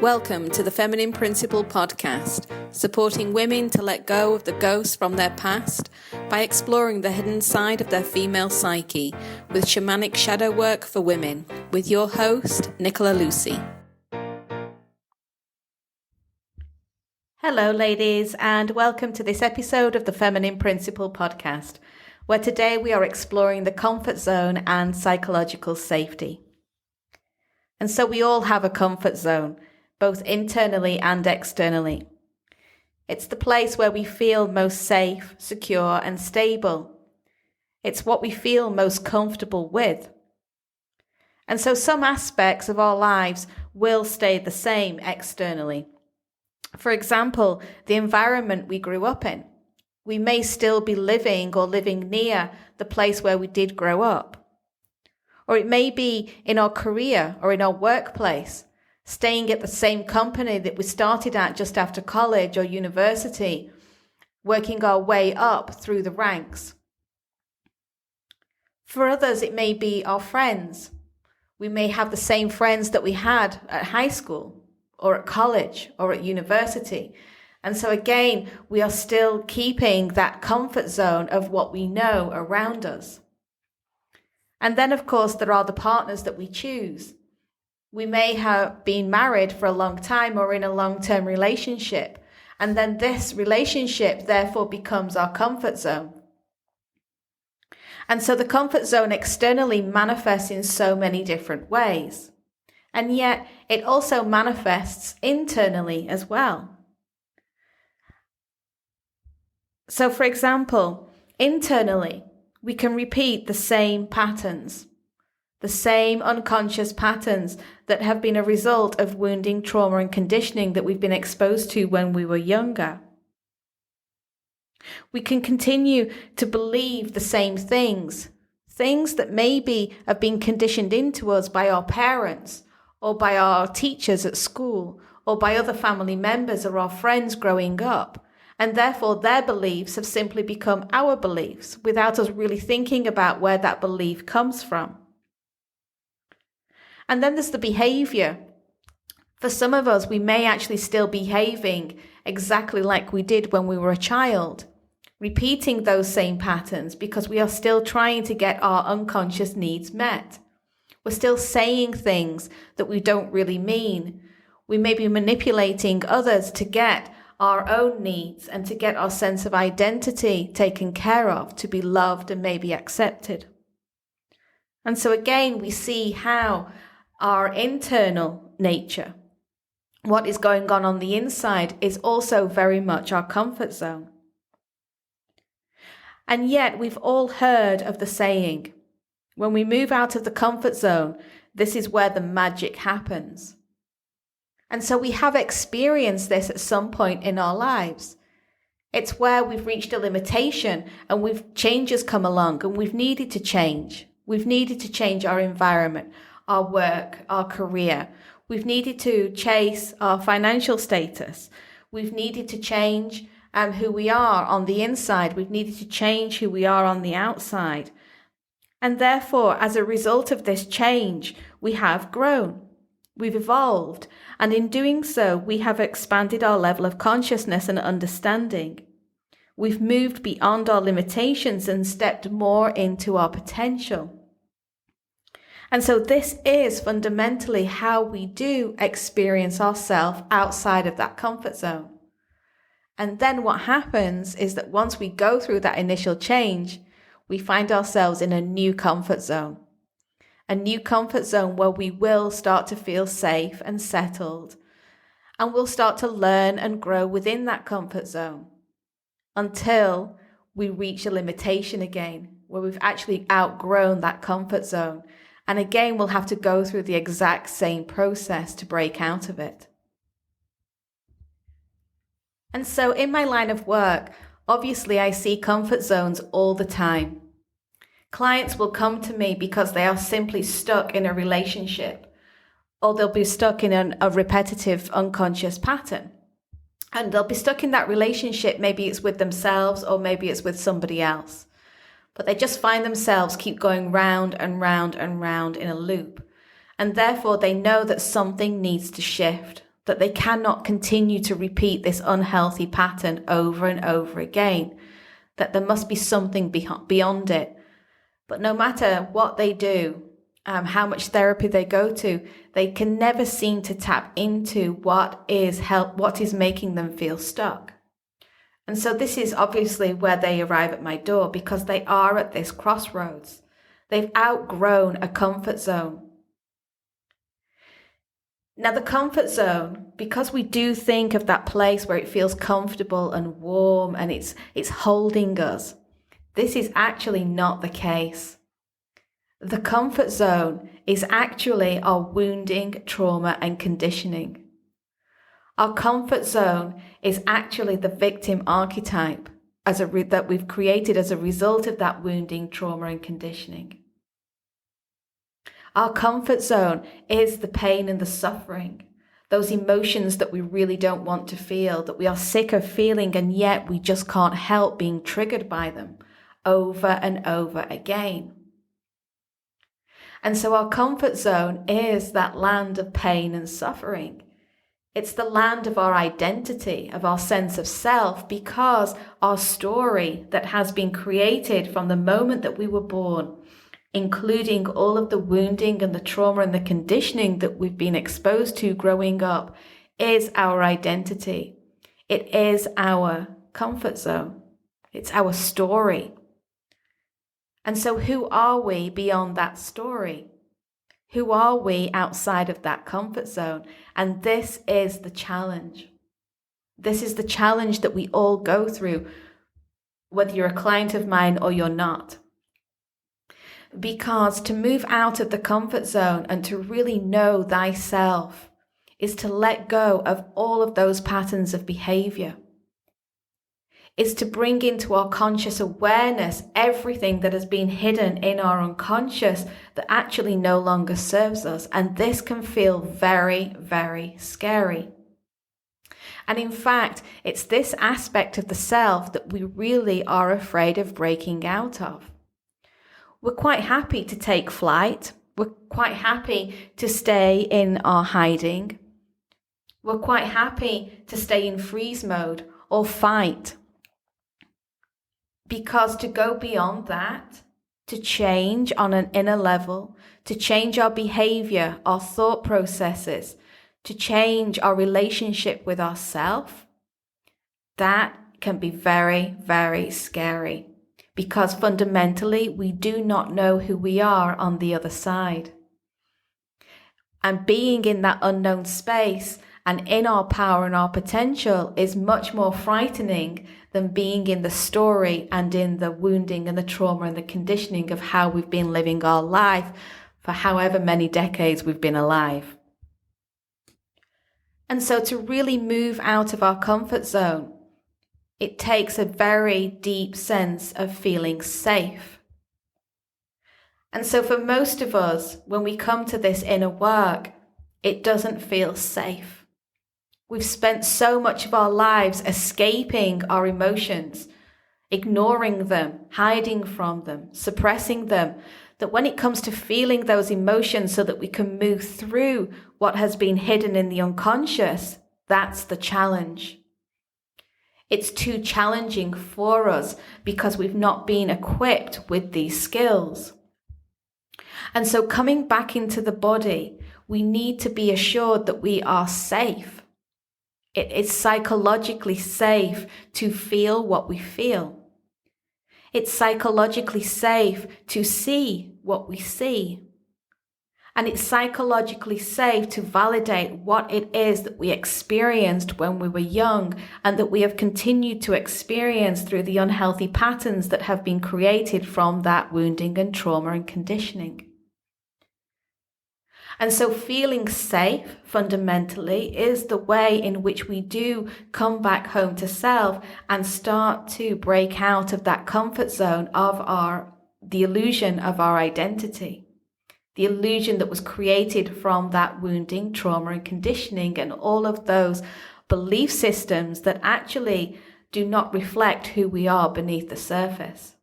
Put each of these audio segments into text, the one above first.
Welcome to the Feminine Principle podcast, supporting women to let go of the ghosts from their past by exploring the hidden side of their female psyche with shamanic shadow work for women, with your host, Nicola Lucy. Hello ladies, and welcome to this episode of the Feminine Principle podcast, where today we are exploring the comfort zone and psychological safety. And so we all have a comfort zone, both internally and externally. It's the place where we feel most safe, secure, and stable. It's what we feel most comfortable with. And so some aspects of our lives will stay the same externally. For example, the environment we grew up in. We may still be living near the place where we did grow up. Or it may be in our career or in our workplace, staying at the same company that we started at just after college or university, working our way up through the ranks. For others, it may be our friends. We may have the same friends that we had at high school or at college or at university. And so again, we are still keeping that comfort zone of what we know around us. And then, of course, there are the partners that we choose. We may have been married for a long time or in a long-term relationship, and then this relationship therefore becomes our comfort zone. And so the comfort zone externally manifests in so many different ways, and yet it also manifests internally as well. So for example, internally, we can repeat the same patterns, the same unconscious patterns that have been a result of wounding, trauma, and conditioning that we've been exposed to when we were younger. We can continue to believe the same things that maybe have been conditioned into us by our parents or by our teachers at school or by other family members or our friends growing up. And therefore their beliefs have simply become our beliefs without us really thinking about where that belief comes from. And then there's the behavior. For some of us, we may actually still behaving exactly like we did when we were a child, repeating those same patterns because we are still trying to get our unconscious needs met. We're still saying things that we don't really mean. We may be manipulating others to get our own needs and to get our sense of identity taken care of, to be loved and maybe accepted. And so again, we see how our internal nature, what is going on the inside, is also very much our comfort zone. And yet we've all heard of the saying, when we move out of the comfort zone, this is where the magic happens. And so we have experienced this at some point in our lives. It's where we've reached a limitation and changes come along and we've needed to change. We've needed to change our environment, our work, our career. We've needed to chase our financial status. We've needed to change who we are on the inside. We've needed to change who we are on the outside. And therefore, as a result of this change, we have grown. We've evolved. And in doing so, we have expanded our level of consciousness and understanding. We've moved beyond our limitations and stepped more into our potential. And so this is fundamentally how we do experience ourselves outside of that comfort zone. And then what happens is that once we go through that initial change, we find ourselves in a new comfort zone. A new comfort zone where we will start to feel safe and settled. And we'll start to learn and grow within that comfort zone until we reach a limitation again, where we've actually outgrown that comfort zone. And again, we'll have to go through the exact same process to break out of it. And so in my line of work, obviously I see comfort zones all the time. Clients will come to me because they are simply stuck in a relationship, or they'll be stuck in a repetitive unconscious pattern. And they'll be stuck in that relationship. Maybe it's with themselves or maybe it's with somebody else. But they just find themselves keep going round and round and round in a loop. And therefore they know that something needs to shift. that they cannot continue to repeat this unhealthy pattern over and over again, that there must be something beyond it. But no matter what they do, how much therapy they go to, they can never seem to tap into what is making them feel stuck. And so this is obviously where they arrive at my door, because they are at this crossroads. They've outgrown a comfort zone. Now, the comfort zone, because we do think of that place where it feels comfortable and warm and it's holding us, this is actually not the case. The comfort zone is actually our wounding, trauma, and conditioning. Our comfort zone is actually the victim archetype that we've created as a result of that wounding, trauma, and conditioning. Our comfort zone is the pain and the suffering, those emotions that we really don't want to feel, that we are sick of feeling, and yet we just can't help being triggered by them over and over again. And so our comfort zone is that land of pain and suffering. It's the land of our identity, of our sense of self, because our story that has been created from the moment that we were born, including all of the wounding and the trauma and the conditioning that we've been exposed to growing up, is our identity. It is our comfort zone. It's our story. And so who are we beyond that story? Who are we outside of that comfort zone? And this is the challenge. This is the challenge that we all go through, whether you're a client of mine or you're not. Because to move out of the comfort zone and to really know thyself is to let go of all of those patterns of behavior. Is to bring into our conscious awareness everything that has been hidden in our unconscious that actually no longer serves us. And this can feel very, very scary. And in fact, it's this aspect of the self that we really are afraid of breaking out of. We're quite happy to take flight. We're quite happy to stay in our hiding. We're quite happy to stay in freeze mode or fight. Because to go beyond that, to change on an inner level, to change our behavior, our thought processes, to change our relationship with ourselves, that can be very, very scary. Because fundamentally, we do not know who we are on the other side. And being in that unknown space and in our power and our potential is much more frightening than being in the story and in the wounding and the trauma and the conditioning of how we've been living our life for however many decades we've been alive. And so to really move out of our comfort zone, it takes a very deep sense of feeling safe. And so for most of us, when we come to this inner work, it doesn't feel safe. We've spent so much of our lives escaping our emotions, ignoring them, hiding from them, suppressing them, that when it comes to feeling those emotions so that we can move through what has been hidden in the unconscious, that's the challenge. It's too challenging for us because we've not been equipped with these skills. And so coming back into the body, we need to be assured that we are safe. It's psychologically safe to feel what we feel. It's psychologically safe to see what we see. And it's psychologically safe to validate what it is that we experienced when we were young and that we have continued to experience through the unhealthy patterns that have been created from that wounding and trauma and conditioning. And so feeling safe fundamentally is the way in which we do come back home to self and start to break out of that comfort zone of the illusion of our identity. The illusion that was created from that wounding, trauma and conditioning and all of those belief systems that actually do not reflect who we are beneath the surface.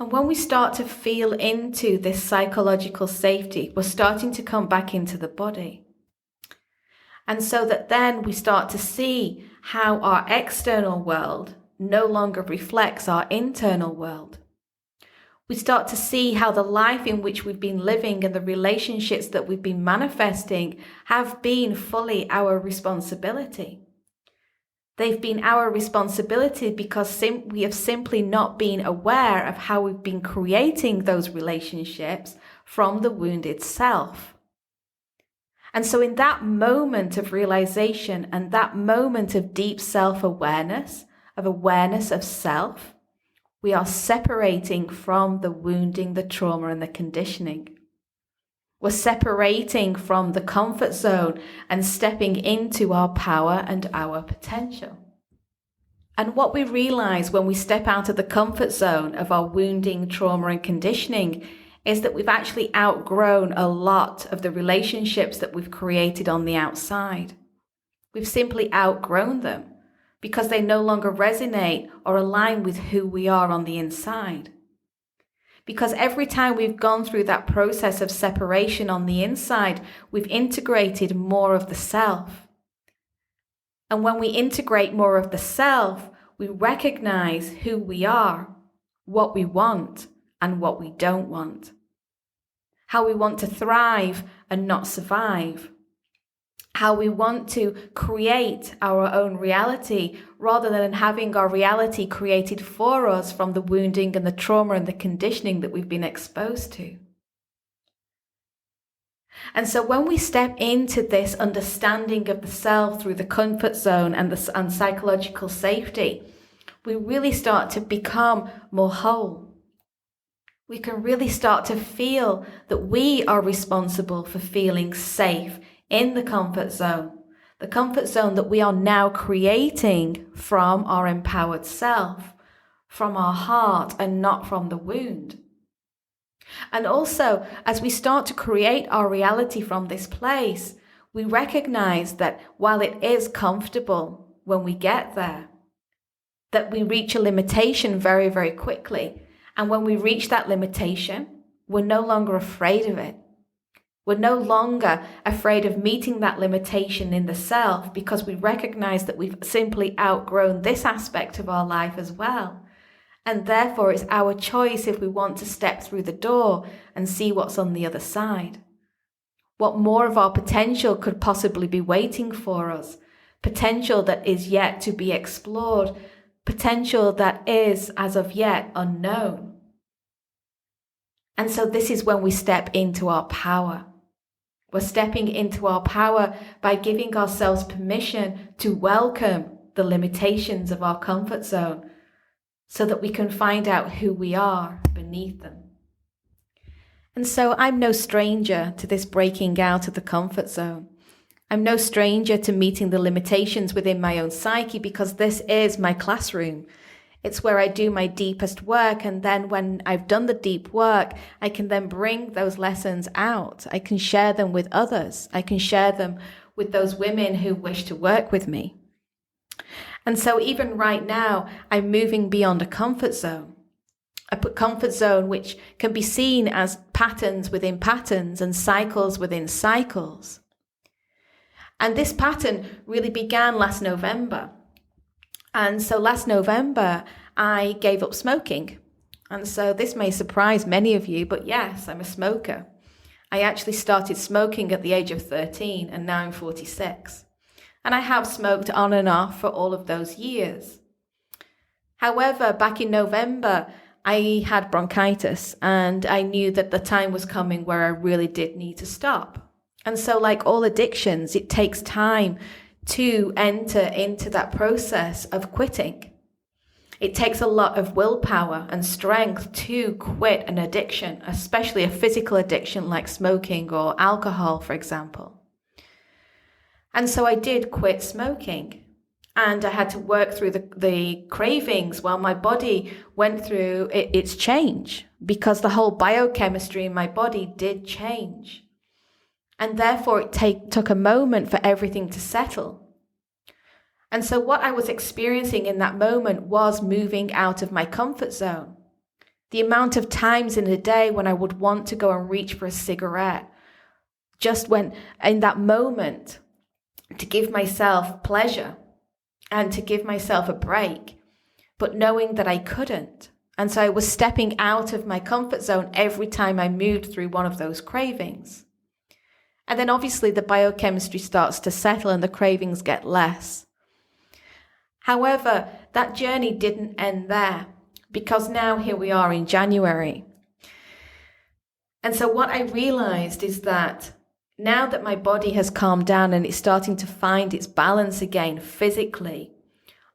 And when we start to feel into this psychological safety, we're starting to come back into the body. And so that then we start to see how our external world no longer reflects our internal world. We start to see how the life in which we've been living and the relationships that we've been manifesting have been fully our responsibility. They've been our responsibility because we have simply not been aware of how we've been creating those relationships from the wounded self. And so in that moment of realization and that moment of deep self-awareness, of awareness of self, we are separating from the wounding, the trauma, and the conditioning. We're separating from the comfort zone and stepping into our power and our potential. And what we realize when we step out of the comfort zone of our wounding, trauma, and conditioning is that we've actually outgrown a lot of the relationships that we've created on the outside. We've simply outgrown them because they no longer resonate or align with who we are on the inside. Because every time we've gone through that process of separation on the inside, we've integrated more of the self. And when we integrate more of the self, we recognize who we are, what we want, and what we don't want. How we want to thrive and not survive. How we want to create our own reality rather than having our reality created for us from the wounding and the trauma and the conditioning that we've been exposed to. And so when we step into this understanding of the self through the comfort zone and psychological safety, we really start to become more whole. We can really start to feel that we are responsible for feeling safe in the comfort zone that we are now creating from our empowered self, from our heart and not from the wound. And also, as we start to create our reality from this place, we recognize that while it is comfortable when we get there, that we reach a limitation very, very quickly. And when we reach that limitation, we're no longer afraid of it. We're no longer afraid of meeting that limitation in the self because we recognize that we've simply outgrown this aspect of our life as well. And therefore, it's our choice if we want to step through the door and see what's on the other side. What more of our potential could possibly be waiting for us? Potential that is yet to be explored. Potential that is, as of yet, unknown. And so this is when we step into our power. We're stepping into our power by giving ourselves permission to welcome the limitations of our comfort zone so that we can find out who we are beneath them. And so I'm no stranger to this breaking out of the comfort zone. I'm no stranger to meeting the limitations within my own psyche because this is my classroom. It's where I do my deepest work, and then when I've done the deep work, I can then bring those lessons out. I can share them with others. I can share them with those women who wish to work with me. And so even right now, I'm moving beyond a comfort zone. A comfort zone which can be seen as patterns within patterns and cycles within cycles. And this pattern really began last November. And so last November, I gave up smoking. And so this may surprise many of you, but yes, I'm a smoker. I actually started smoking at the age of 13, and now I'm 46. And I have smoked on and off for all of those years. However, back in November, I had bronchitis, and I knew that the time was coming where I really did need to stop. And so like all addictions, it takes time to enter into that process of quitting. It takes a lot of willpower and strength to quit an addiction, especially a physical addiction like smoking or alcohol, for example. And so I did quit smoking, and I had to work through the cravings while my body went through its change, because the whole biochemistry in my body did change. And therefore it took a moment for everything to settle. And so what I was experiencing in that moment was moving out of my comfort zone. The amount of times in a day when I would want to go and reach for a cigarette, just when in that moment to give myself pleasure and to give myself a break, but knowing that I couldn't. And so I was stepping out of my comfort zone every time I moved through one of those cravings. And then obviously the biochemistry starts to settle and the cravings get less. However, that journey didn't end there, because now here we are in January. And so what I realized is that now that my body has calmed down and it's starting to find its balance again physically,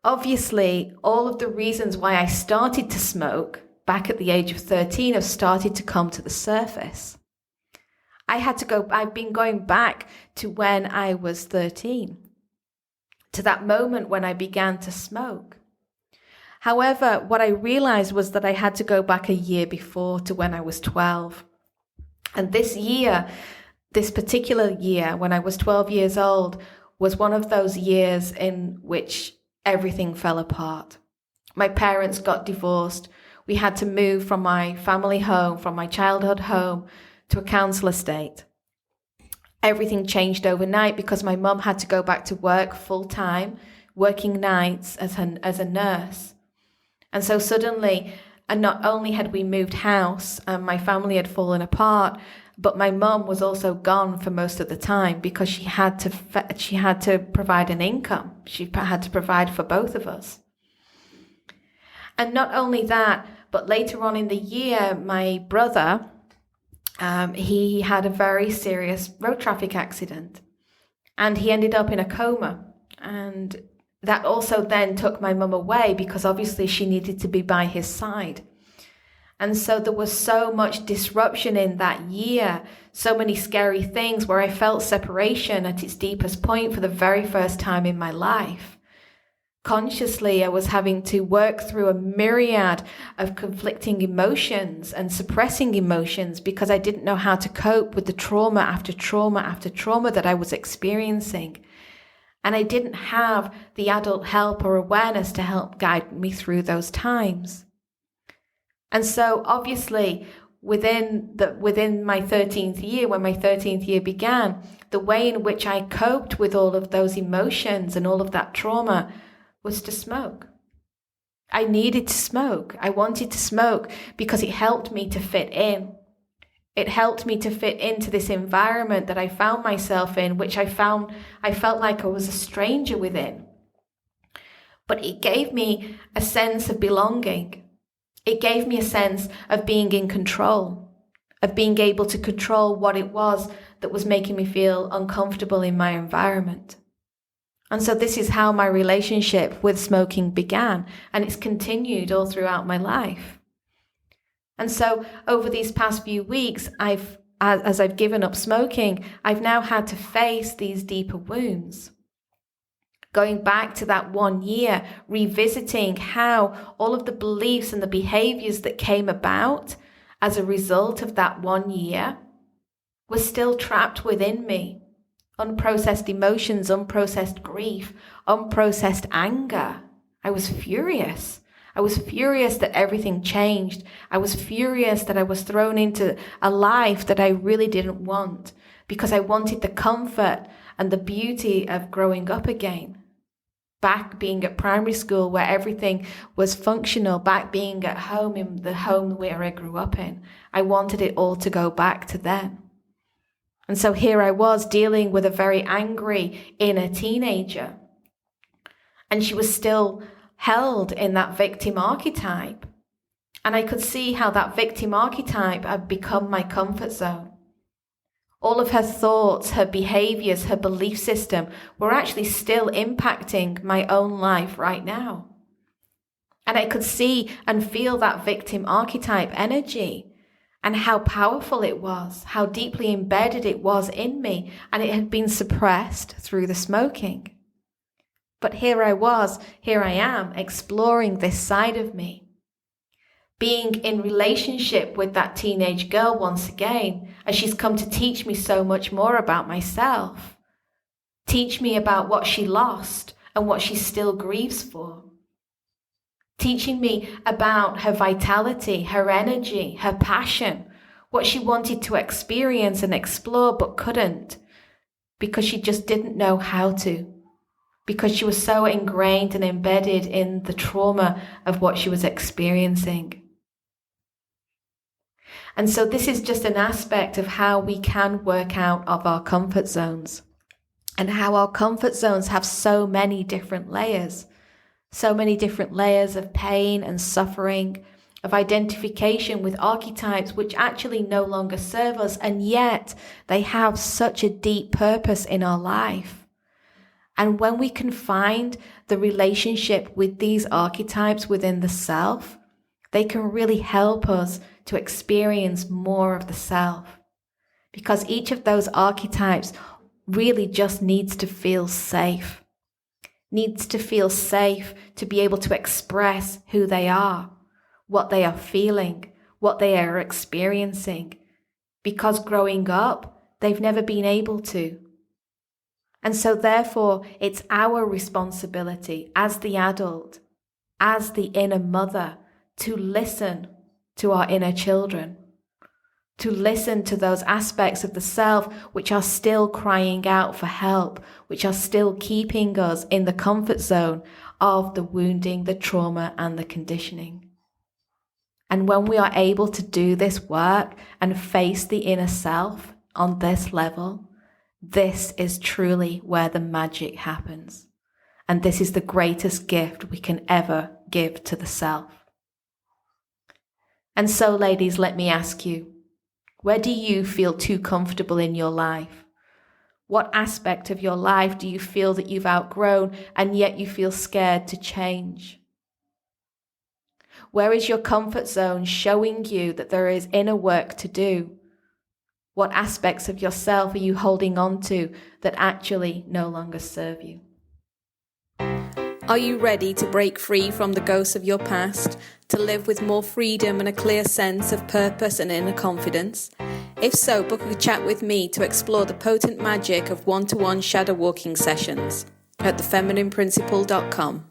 obviously all of the reasons why I started to smoke back at the age of 13 have started to come to the surface. I've been going back to when I was 13, to that moment when I began to smoke. However, what I realized was that I had to go back a year before, to when I was 12. And this particular year, when I was 12 years old, was one of those years in which everything fell apart. My parents got divorced. We had to move from my family home, from my childhood home, to a council estate. Everything changed overnight because my mum had to go back to work full time, working nights as a nurse. And so suddenly, and not only had we moved house and my family had fallen apart, but my mum was also gone for most of the time because she had to provide an income. She had to provide for both of us. And not only that, but later on in the year, my brother, he had a very serious road traffic accident and he ended up in a coma. And that also then took my mum away because obviously she needed to be by his side. And so there was so much disruption in that year, so many scary things where I felt separation at its deepest point for the very first time in my life. Consciously, I was having to work through a myriad of conflicting emotions and suppressing emotions because I didn't know how to cope with the trauma after trauma after trauma that I was experiencing. And I didn't have the adult help or awareness to help guide me through those times. And so obviously within my 13th year, when my 13th year began, the way in which I coped with all of those emotions and all of that trauma was to smoke. I needed to smoke. I wanted to smoke because it helped me to fit in. It helped me to fit into this environment that I found myself in, which I felt like I was a stranger within. But it gave me a sense of belonging. It gave me a sense of being in control, of being able to control what it was that was making me feel uncomfortable in my environment. And so this is how my relationship with smoking began, and it's continued all throughout my life. And so over these past few weeks, as I've given up smoking, I've now had to face these deeper wounds. Going back to that 1 year, revisiting how all of the beliefs and the behaviors that came about as a result of that 1 year were still trapped within me. Unprocessed emotions, unprocessed grief, unprocessed anger. I was furious. I was furious that everything changed. I was furious that I was thrown into a life that I really didn't want because I wanted the comfort and the beauty of growing up again. Back being at primary school where everything was functional, back being at home in the home where I grew up in. I wanted it all to go back to then. And so here I was dealing with a very angry inner teenager. And she was still held in that victim archetype. And I could see how that victim archetype had become my comfort zone. All of her thoughts, her behaviors, her belief system were actually still impacting my own life right now. And I could see and feel that victim archetype energy and how powerful it was, how deeply embedded it was in me, and it had been suppressed through the smoking. But here I am, exploring this side of me. Being in relationship with that teenage girl once again, as she's come to teach me so much more about myself. Teach me about what she lost and what she still grieves for. Teaching me about her vitality, her energy, her passion, what she wanted to experience and explore but couldn't. because she just didn't know how to, because she was so ingrained and embedded in the trauma of what she was experiencing. And so this is just an aspect of how we can work out of our comfort zones, and how our comfort zones have so many different layers of pain and suffering, of identification with archetypes which actually no longer serve us, and yet they have such a deep purpose in our life. And when we can find the relationship with these archetypes within the self, they can really help us to experience more of the self. Because each of those archetypes really just needs to feel safe. Needs to feel safe to be able to express who they are, what they are feeling, what they are experiencing. Because growing up, they've never been able to. And so therefore, it's our responsibility as the adult, as the inner mother, to listen to our inner children, to listen to those aspects of the self which are still crying out for help, which are still keeping us in the comfort zone of the wounding, the trauma, and the conditioning. And when we are able to do this work and face the inner self on this level, this is truly where the magic happens. And this is the greatest gift we can ever give to the self. And so, ladies, let me ask you, where do you feel too comfortable in your life? What aspect of your life do you feel that you've outgrown and yet you feel scared to change? Where is your comfort zone showing you that there is inner work to do? What aspects of yourself are you holding on to that actually no longer serve you? Are you ready to break free from the ghosts of your past, to live with more freedom and a clear sense of purpose and inner confidence? If so, book a chat with me to explore the potent magic of one-to-one shadow walking sessions at thefeminineprinciple.com.